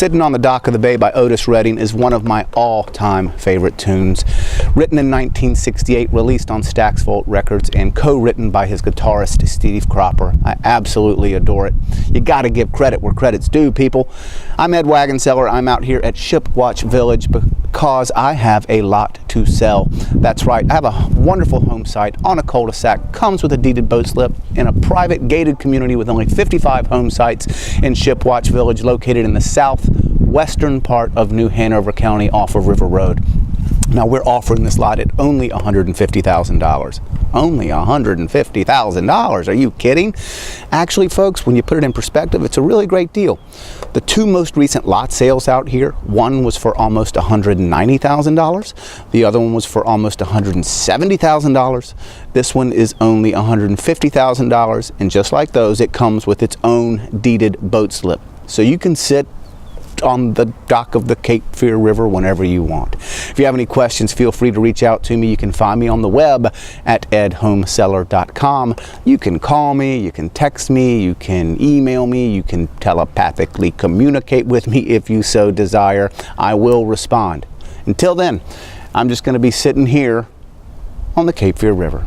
Sitting on the Dock of the Bay by Otis Redding is one of my all-time favorite tunes. Written in 1968, released on Stax Volt Records, and co-written by his guitarist Steve Cropper. I absolutely adore it. You gotta give credit where credit's due, people. I'm Ed Wagenseller. I'm out here at Shipwatch Village because I have a lot to sell. That's right, I have a wonderful home site on a cul-de-sac, comes with a deeded boat slip in a private gated community with only 55 home sites in Shipwatch Village, located in the southwestern part of New Hanover County off of River Road. Now we're offering this lot at only $150,000. Only $150,000. Are you kidding? Actually, folks, when you put it in perspective, it's a really great deal. The two most recent lot sales out here, one was for almost $190,000. The other one was for almost $170,000. This one is only $150,000, and just like those, it comes with its own deeded boat slip. So you can sit on the dock of the Cape Fear River whenever you want. If you have any questions, feel free to reach out to me. You can find me on the web at edhomeseller.com. You can call me, you can text me, you can email me, you can telepathically communicate with me if you so desire. I will respond. Until then, I'm just going to be sitting here on the Cape Fear River.